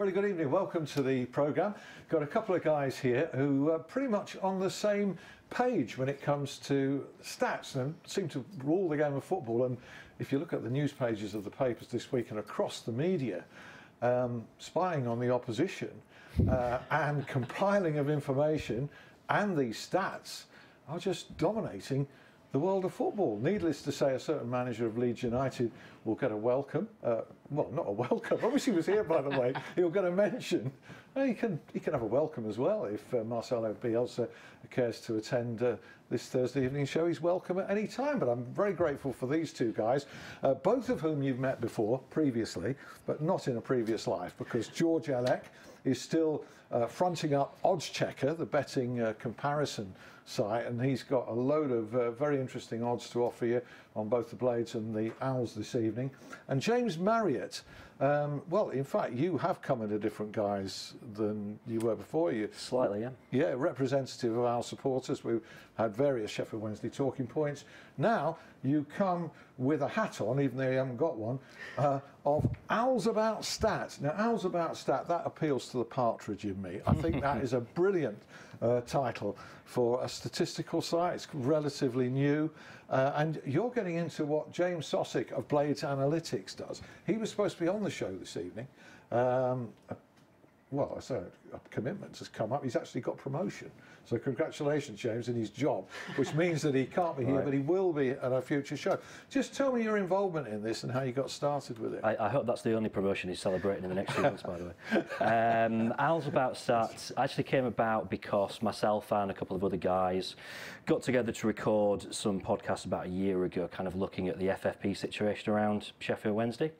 Very good evening. Welcome to the programme. Got a couple of guys here who are pretty much on the same page when it comes to stats and seem to rule the game of football. And if you look at the news pages of the papers this week and across the media, spying on the opposition and compiling of information and these stats are just dominating the world of football. Needless to say, a certain manager of Leeds United will get a welcome. Well, not a welcome. Obviously, he was here, by the way. He'll get a mention. He can have a welcome as well if Marcelo Bielsa cares to attend this Thursday evening show. He's welcome at any time. But I'm very grateful for these two guys, both of whom you've met before previously, but not in a previous life, because George Elek is still fronting up Oddschecker, the betting comparison site, and he's got a load of very interesting odds to offer you on both the Blades and the Owls this evening. And James Marriott, well, in fact, you have come into different guise than you were before. You slightly, yeah. Yeah, representative of our supporters. We've had various Sheffield Wednesday talking points. Now you come with a hat on, even though you haven't got one, of Owls About Stat. Now, Owls About Stat, that appeals to the partridge in me. I think that is a brilliant title for a statistical site. It's relatively new. And you're getting into what James Sosick of Blades Analytics does. He was supposed to be on the show this evening. Well, I say a commitment has come up. He's actually got promotion. So congratulations, James, in his job, which means that he can't be here, right, but he will be at a future show. Just tell me your involvement in this and how you got started with it. I hope that's the only promotion he's celebrating in the next few months, by the way. Owls About Stats actually came about because myself and a couple of other guys got together to record some podcasts about a year ago, kind of looking at the FFP situation around Sheffield Wednesday.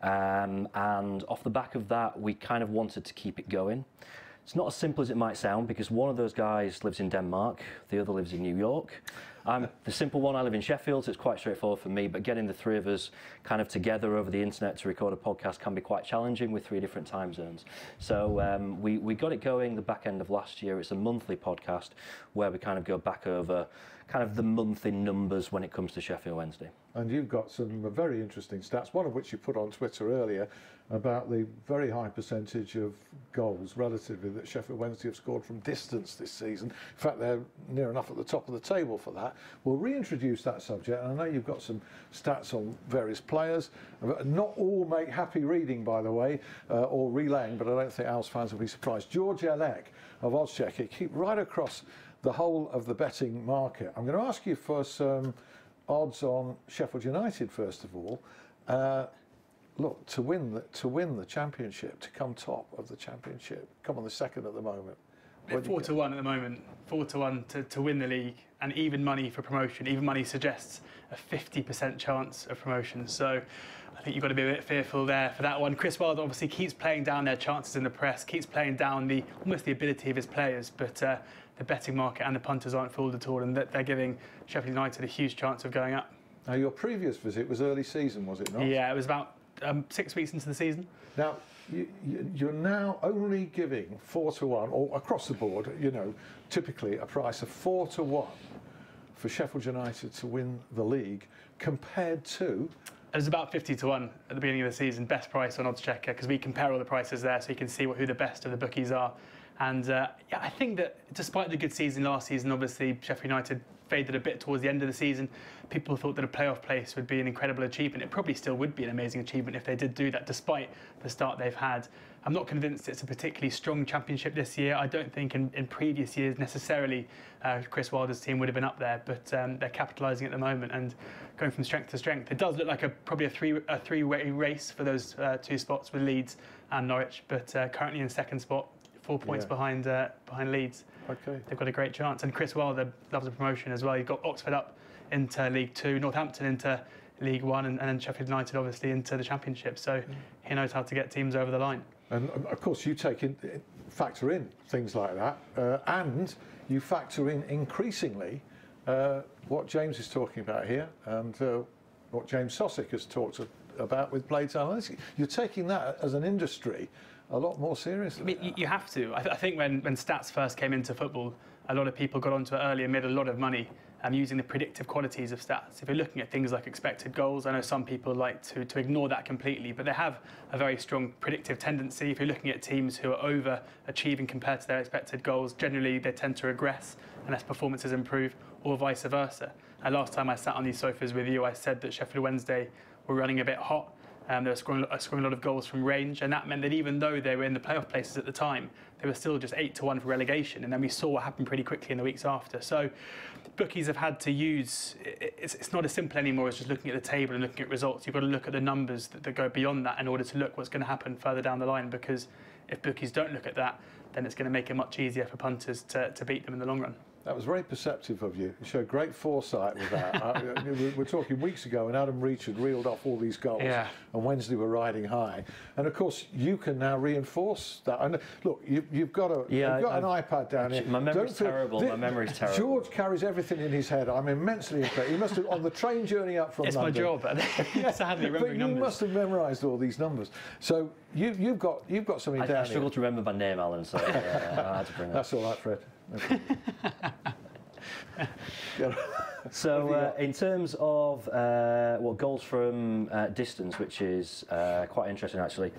And off the back of that, we kind of wanted to keep it going. It's not as simple as it might sound, because one of those guys lives in Denmark, the other lives in New York. I'm the simple one, I live in Sheffield, so it's quite straightforward for me, but getting the three of us kind of together over the internet to record a podcast can be quite challenging with 3 different time zones. So we got it going the back end of last year. It's a monthly podcast where we kind of go back over kind of the month in numbers when it comes to Sheffield Wednesday. And you've got some very interesting stats, one of which you put on Twitter earlier, about the very high percentage of goals relatively that Sheffield Wednesday have scored from distance this season. In fact, they're near enough at the top of the table for that. We'll reintroduce that subject, and I know you've got some stats on various players. Not all make happy reading, by the way, or relaying, but I don't think Owls fans will be surprised. George Elek of Oddschecker, keep right across the whole of the betting market. I'm going to ask you for some odds on Sheffield United, first of all. Look, to win the championship, to come top of the championship, come on the second at the moment. 4 to 1 at the moment, 4 to 1 to win the league, and even money for promotion. Even money suggests a 50% chance of promotion. So I think you've got to be a bit fearful there for that one. Chris Wilder obviously keeps playing down their chances in the press, keeps playing down almost the ability of his players, but the betting market and the punters aren't fooled at all, and they're giving Sheffield United a huge chance of going up. Now, your previous visit was early season, was it not? Yeah, it was about 6 weeks into the season. Now, you're now only giving 4 to 1, or across the board, you know, typically a price of 4 to 1 for Sheffield United to win the league, compared to... It was about 50 to 1 at the beginning of the season, best price on Oddschecker, because we compare all the prices there so you can see who the best of the bookies are. And yeah, I think that despite the good season last season, obviously Sheffield United faded a bit towards the end of the season. People thought that a playoff place would be an incredible achievement. It probably still would be an amazing achievement if they did do that, despite the start they've had. I'm not convinced it's a particularly strong championship this year. I don't think in previous years necessarily Chris Wilder's team would have been up there, but they're capitalising at the moment and going from strength to strength. It does look like probably a three-way race for those 2 spots with Leeds and Norwich, but currently in second spot, 4 points behind Leeds. Okay. They've got a great chance. And Chris Wilder loves a promotion as well. You've got Oxford up into League 2, Northampton into League 1, and then Sheffield United obviously into the Championship. So he knows how to get teams over the line. And of course you factor in things like that, and you factor in increasingly what James is talking about here, and what James Sosick has talked about with Blades Analytics. You're taking that as an industry a lot more seriously. I mean, you have to. I think when stats first came into football, a lot of people got onto it early and made a lot of money using the predictive qualities of stats. If you're looking at things like expected goals, I know some people like to ignore that completely, but they have a very strong predictive tendency. If you're looking at teams who are overachieving compared to their expected goals, generally they tend to regress unless performances improve, or vice versa. Last time I sat on these sofas with you, I said that Sheffield Wednesday were running a bit hot. They were scoring a lot of goals from range, and that meant that even though they were in the playoff places at the time, they were still just 8-1 for relegation. And then we saw what happened pretty quickly in the weeks after. So bookies have had to use, it's not as simple anymore as just looking at the table and looking at results. You've got to look at the numbers that go beyond that in order to look what's going to happen further down the line, because if bookies don't look at that, then it's going to make it much easier for punters to beat them in the long run. That was very perceptive of you. You showed great foresight with that. We're talking weeks ago, and Adam Reach had reeled off all these goals, and Wednesday were riding high. And of course, you can now reinforce that. And look, you've got an iPad down here. My memory's terrible. My memory's terrible. George carries everything in his head. I'm immensely impressed. He must have, on the train journey up from London. It's my job. Sadly, remembering numbers. You must have memorised all these numbers. So you've got something down here. I struggle to remember my name, Alan. So I had to bring that. That's all right, Fred. So in terms of goals from distance, which is quite interesting actually,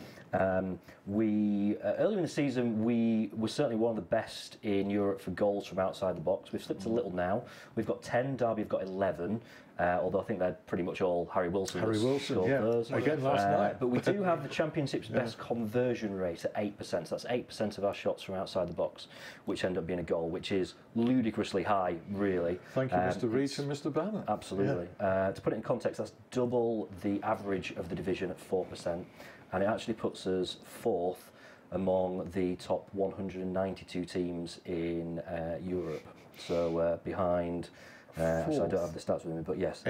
we earlier in the season we were certainly one of the best in Europe for goals from outside the box. We've slipped a little now. We've got 10. Derby have got 11. Although I think they're pretty much all Harry Wilson. Those. Again last night. But we do have the Championship's best conversion rate at 8%. So that's 8% of our shots from outside the box, which end up being a goal, which is ludicrously high, really. Thank you, Mr. Reach and Mr. Banner. Absolutely. To put it in context, that's double the average of the division at 4%, and it actually puts us fourth among the top 192 teams in Europe. So behind. So I don't have the stats with me, but yes.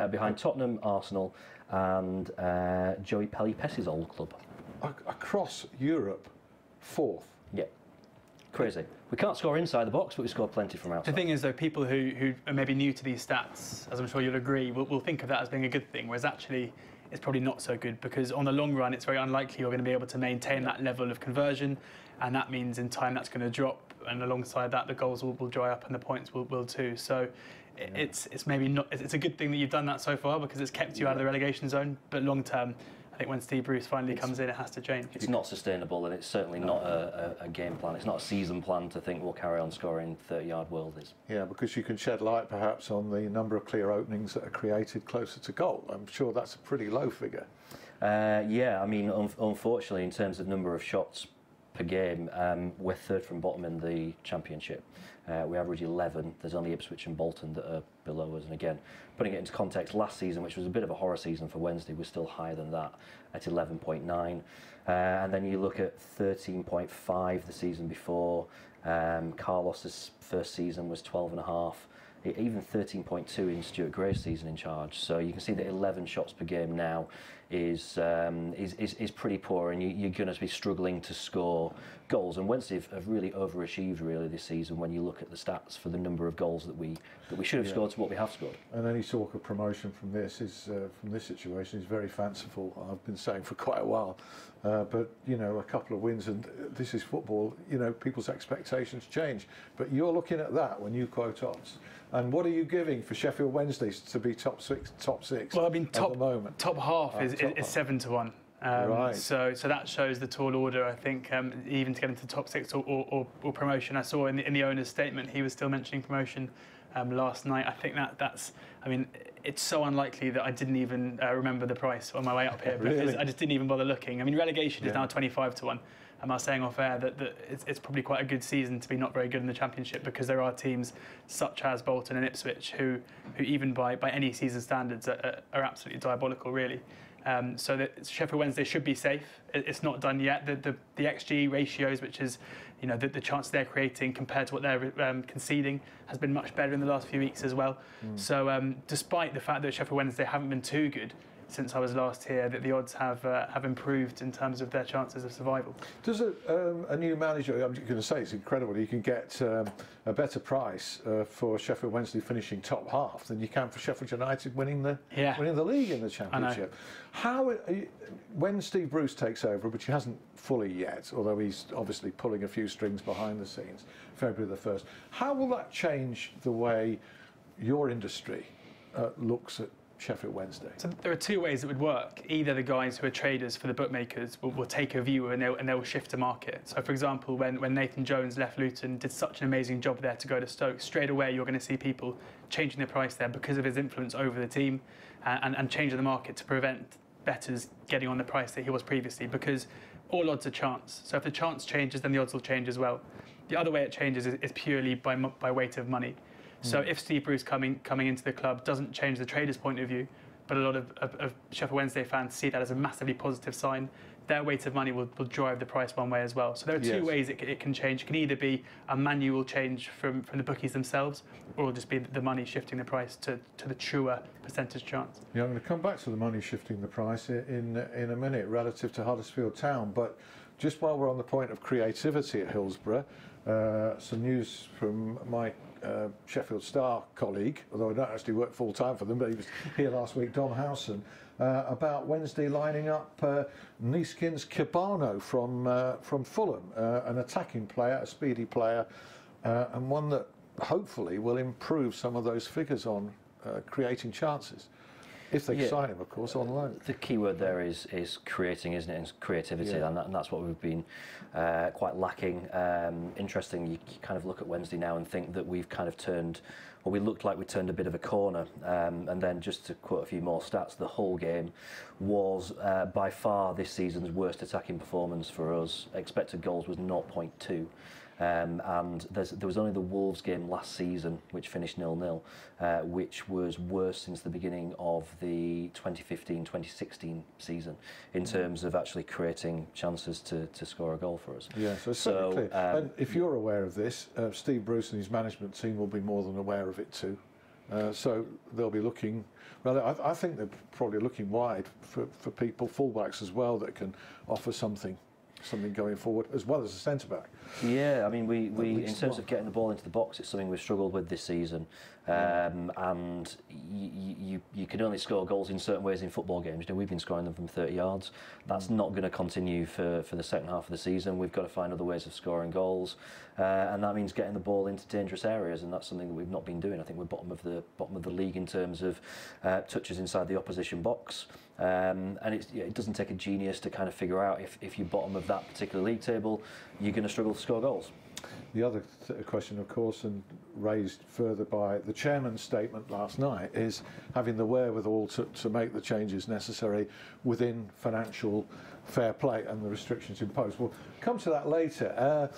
Behind Tottenham, Arsenal, and Joey Pelli-Pes's old club. Across Europe, fourth. Yeah. Crazy. We can't score inside the box, but we score plenty from outside. The thing is, though, people who are maybe new to these stats, as I'm sure you'll agree, will think of that as being a good thing, whereas actually it's probably not so good, because on the long run, it's very unlikely you're going to be able to maintain that level of conversion, and that means in time that's going to drop, and alongside that, the goals will dry up and the points will too. So it's maybe not. It's a good thing that you've done that so far, because it's kept you out of the relegation zone. But long term, I think when Steve Bruce finally comes in, it has to change. It's not sustainable, and it's certainly not a game plan. It's not a season plan to think we'll carry on scoring 30-yard worldies. Yeah, because you can shed light perhaps on the number of clear openings that are created closer to goal. I'm sure that's a pretty low figure. Yeah, I mean, unfortunately, in terms of number of shots per game, we're third from bottom in the Championship. We average 11. There's only Ipswich and Bolton that are below us. And again, putting it into context, last season, which was a bit of a horror season for Wednesday, was still higher than that at 11.9. And then you look at 13.5 the season before. Carlos's first season was 12.5. Even 13.2 in Stuart Gray's season in charge. So you can see that 11 shots per game now is pretty poor, and you're going to be struggling to score goals. And Wednesday have really overachieved really this season when you look at the stats for the number of goals that we should have scored to what we have scored. And any talk of promotion from this situation is very fanciful. I've been saying for quite a while, but you know, a couple of wins and this is football. You know, people's expectations change. But you're looking at that when you quote odds. And what are you giving for Sheffield Wednesday to be top six? Well, I mean, at the moment. Top half is 7-1. Right. So that shows the tall order. I think even to get into top six or promotion. I saw in the owner's statement he was still mentioning promotion last night. I think that's. I mean, it's so unlikely that I didn't even remember the price on my way up here, because Really? I just didn't even bother looking. I mean, relegation is now 25-1. I was saying off air that it's probably quite a good season to be not very good in the Championship, because there are teams such as Bolton and Ipswich who even by any season standards are absolutely diabolical, really. So that Sheffield Wednesday should be safe. It's not done yet. The XG ratios, which is the chance they're creating compared to what they're conceding, has been much better in the last few weeks as well. So despite the fact that Sheffield Wednesday haven't been too good, since I was last here, that the odds have improved in terms of their chances of survival. Does a new manager, I'm going to say it's incredible, you can get a better price for Sheffield Wednesday finishing top half than you can for Sheffield United winning the league in the Championship. When Steve Bruce takes over, which he hasn't fully yet, although he's obviously pulling a few strings behind the scenes, February the 1st, how will that change the way your industry looks at Sheffield Wednesday? So there are two ways it would work. Either the guys who are traders for the bookmakers will take a view and they'll shift to market. So for example, when Nathan Jones left Luton, did such an amazing job there to go to Stoke, straight away you're going to see people changing their price there because of his influence over the team and changing the market to prevent bettors getting on the price that he was previously, because all odds are chance. So if the chance changes, then the odds will change as well. The other way it changes is purely by weight of money. So if Steve Bruce coming into the club doesn't change the traders' point of view, but a lot of Sheffield Wednesday fans see that as a massively positive sign, their weight of money will drive the price one way as well. So there are two ways it can change. It can either be a manual change from the bookies themselves, or it'll just be the money shifting the price to the truer percentage chance. Yeah, I'm going to come back to the money shifting the price in a minute relative to Huddersfield Town, but just while we're on the point of creativity at Hillsborough, some news from my Sheffield Star colleague, although I don't actually work full time for them, but he was here last week, Dom Howson, about Wednesday lining up Neeskens Kibano from Fulham, an attacking player, a speedy player, and one that hopefully will improve some of those figures on creating chances. If they sign him, of course, on loan. The key word there is creating, isn't it? And creativity, and that's what we've been quite lacking. Interesting, you kind of look at Wednesday now and think that we've kind of turned, or we looked like we turned a bit of a corner. And then just to quote a few more stats, the whole game was by far this season's worst attacking performance for us. Expected goals was 0.2. And there was only the Wolves game last season which finished 0-0, which was worse since the beginning of the 2015-2016 season in terms of actually creating chances to score a goal for us. Yeah, so it's certainly clear. And if you're aware of this, Steve Bruce and his management team will be more than aware of it too. So they'll be looking, well, I think they're probably looking wide for people, fullbacks as well, that can offer something going forward, as well as a centre-back. Yeah, I mean, we in terms of getting the ball into the box, it's something we've struggled with this season. And you can only score goals in certain ways in football games. You know, we've been scoring them from 30 yards. That's not going to continue for the second half of the season. We've got to find other ways of scoring goals, and that means getting the ball into dangerous areas, and that's something that we've not been doing. I think we're bottom of the league in terms of touches inside the opposition box. And it doesn't take a genius to kind of figure out if you're bottom of that particular league table, you're going to struggle to score goals. The other question, of course, and raised further by the chairman's statement last night, is having the wherewithal to make the changes necessary within financial fair play and the restrictions imposed. We'll come to that later.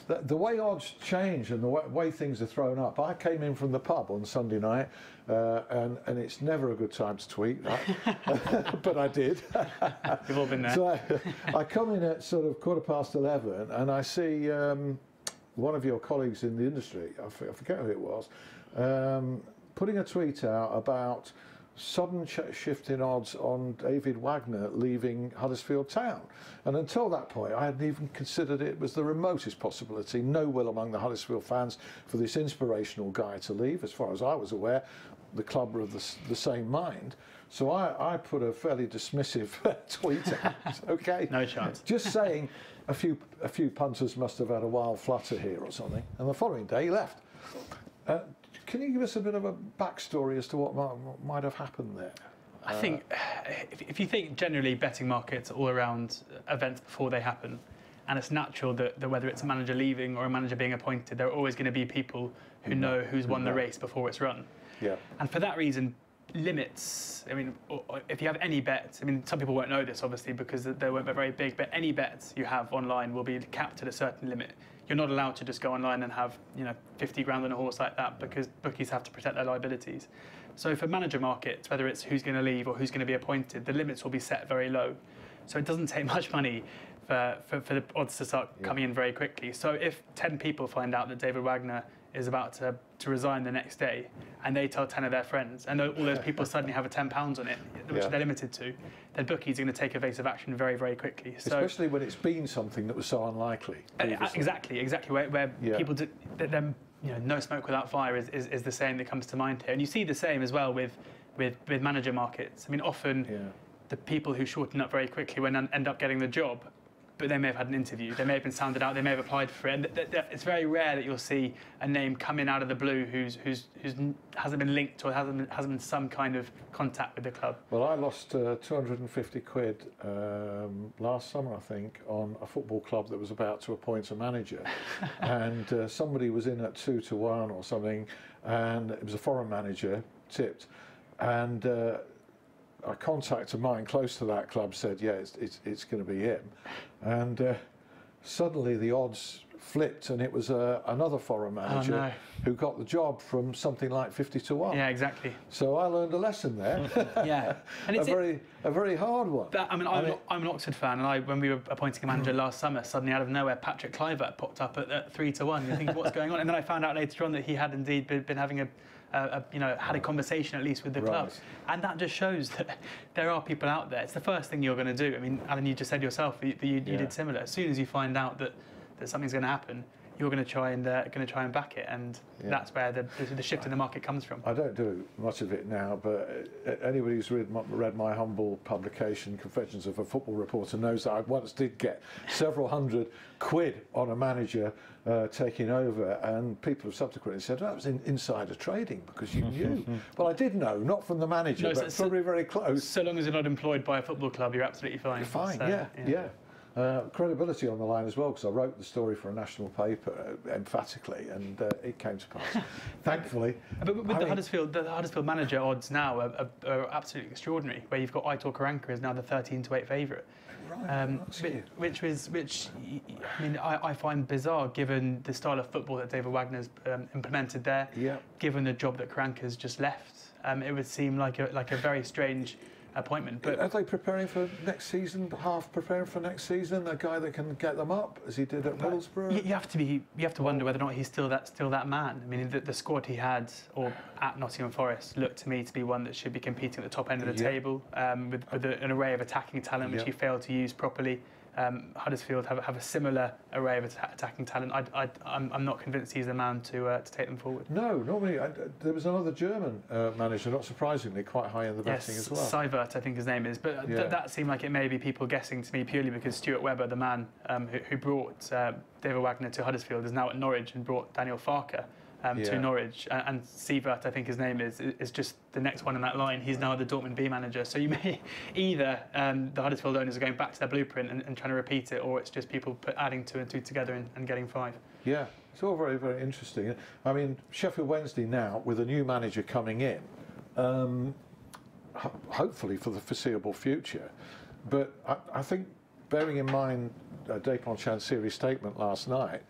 The way odds change and the way things are thrown up. I came in from the pub on Sunday night, and it's never a good time to tweet, right? But I did. We've all been there. So I come in at sort of 11:15, and I see one of your colleagues in the industry, I forget who it was, putting a tweet out about sudden shift in odds on David Wagner leaving Huddersfield Town. And until that point, I hadn't even considered it was the remotest possibility. No will among the Huddersfield fans for this inspirational guy to leave. As far as I was aware, the club were of the same mind. So I put a fairly dismissive tweet out. Okay, no chance. Just saying a few punters must have had a wild flutter here or something. And the following day he left. Can you give us a bit of a backstory as to what might have happened there? I think if you think generally betting markets are all around events before they happen, and it's natural that whether it's a manager leaving or a manager being appointed, there are always going to be people who know who's won the race before it's run. Yeah. And for that reason, limits, I mean, if you have any bets, I mean, some people won't know this obviously because they weren't very big, but any bets you have online will be capped at a certain limit. You're not allowed to just go online and have 50 grand on a horse like that because bookies have to protect their liabilities. So for manager markets, whether it's who's going to leave or who's going to be appointed, the limits will be set very low. So it doesn't take much money for the odds to start coming in very quickly. So if 10 people find out that David Wagner is about to resign the next day, and they tell 10 of their friends, and all those people suddenly have a £10 on it, which they're limited to, then bookies are going to take evasive action very, very quickly. So, especially when it's been something that was so unlikely. Exactly. Where people do, no smoke without fire is the saying that comes to mind here. And you see the same as well with manager markets. I mean, often the people who shorten up very quickly end up getting the job, but they may have had an interview, they may have been sounded out, they may have applied for it. And it's very rare that you'll see a name come in out of the blue who's hasn't been linked or hasn't been some kind of contact with the club. Well, I lost 250 quid last summer, I think, on a football club that was about to appoint a manager. And somebody was in at 2 to 1 or something, and it was a foreign manager, tipped. And a contact of mine close to that club said, yeah, it's going to be him. And suddenly the odds flipped, and it was another foreign manager who got the job from something like 50 to 1. Yeah, exactly. So I learned a lesson there. Yeah, and it's a very hard one. I'm an Oxford fan, and when we were appointing a manager last summer, suddenly out of nowhere, Patrick Kluivert popped up at 3 to 1. You think, what's going on? And then I found out later on that he had indeed been having had a conversation at least with the club, and that just shows that there are people out there. It's the first thing you're going to do. I mean, Alan, you just said yourself that you did similar. As soon as you find out that something's going to happen, you're going to try and back it, and that's where the shift in the market comes from. I don't do much of it now, but anybody who's read my humble publication, Confessions of a Football Reporter, knows that I once did get several hundred quid on a manager taking over, and people have subsequently said, that was insider trading because you knew. Well, I did know, not from the manager, but probably very close. So long as you're not employed by a football club, you're absolutely fine. You're fine, so, yeah. Credibility on the line as well, because I wrote the story for a national paper emphatically, and it came to pass. Thankfully. But with the Huddersfield manager odds now are absolutely extraordinary. Where you've got Aitor Karanka is now the 13 to 8 favourite, which I mean I find bizarre given the style of football that David Wagner's implemented there. Yeah. Given the job that Karanka's just left, it would seem like a very strange appointment. But are they preparing for next season? Half preparing for next season? A guy that can get them up, as he did at Middlesbrough. You have to wonder whether or not he's still that man. I mean, the squad he had at Nottingham Forest looked to me to be one that should be competing at the top end of the table with an array of attacking talent which he failed to use properly. Huddersfield have a similar array of attacking talent. I'm not convinced he's the man to take them forward. No, normally there was another German manager, not surprisingly, quite high in the betting as well. Seivert, I think his name is. But that seemed like it may be people guessing to me purely because Stuart Webber, the man who brought David Wagner to Huddersfield, is now at Norwich and brought Daniel Farke to Norwich, and Seivert, I think his name is just the next one in that line. He's now the Dortmund B manager. So you may either the Huddersfield owners are going back to their blueprint and trying to repeat it, or it's just people adding 2 and 2 together and getting 5. Yeah, it's all very, very interesting. I mean, Sheffield Wednesday now with a new manager coming in, hopefully for the foreseeable future. But I think, bearing in mind Desponchan's series statement last night,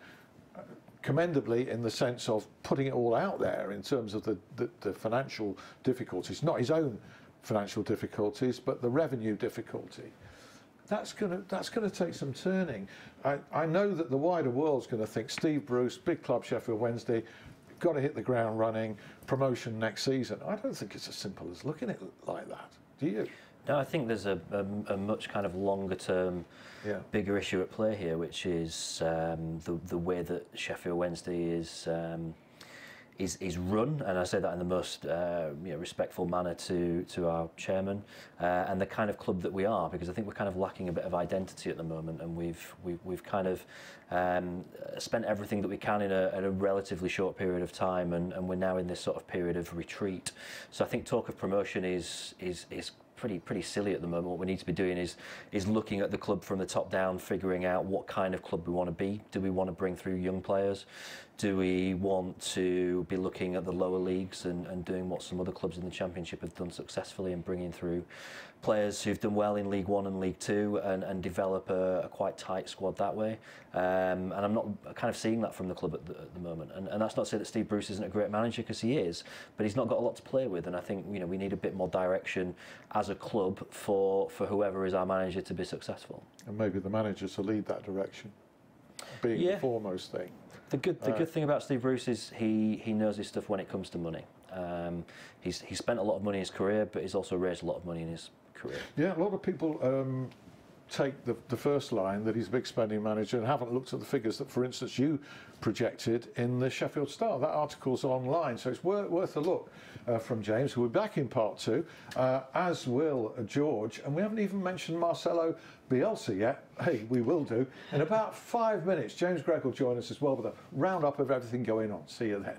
commendably in the sense of putting it all out there in terms of the financial difficulties, not his own financial difficulties, but the revenue difficulty. That's going to take some turning. I know that the wider world's going to think Steve Bruce, big club Sheffield Wednesday, got to hit the ground running, promotion next season. I don't think it's as simple as looking at it like that. Do you? No, I think there's a much kind of longer term, bigger issue at play here, which is the way that Sheffield Wednesday is run, and I say that in the most respectful manner to our chairman, and the kind of club that we are, because I think we're kind of lacking a bit of identity at the moment, and we've kind of spent everything that we can in a relatively short period of time, and we're now in this sort of period of retreat. So I think talk of promotion is pretty silly at the moment. What we need to be doing is looking at the club from the top down, figuring out what kind of club we want to be. Do we want to bring through young players? Do we want to be looking at the lower leagues and doing what some other clubs in the Championship have done successfully and bringing through players who've done well in League One and League Two and develop a quite tight squad that way? And I'm not kind of seeing that from the club at the moment. And that's not to say that Steve Bruce isn't a great manager, because he is, but he's not got a lot to play with. And I think we need a bit more direction as as a club for whoever is our manager to be successful. And maybe the manager to lead that direction, being the foremost thing. The good thing about Steve Bruce is he knows his stuff when it comes to money. He's spent a lot of money in his career, but he's also raised a lot of money in his career. Yeah, a lot of people take the first line that he's a big spending manager and haven't looked at the figures that, for instance, you projected in the Sheffield Star. That article's online, so it's worth a look from James, who will be back in part 2, as will George. And we haven't even mentioned Marcelo Bielsa yet. Hey, we will do. In about 5 minutes, James Gregg will join us as well with a roundup of everything going on. See you then.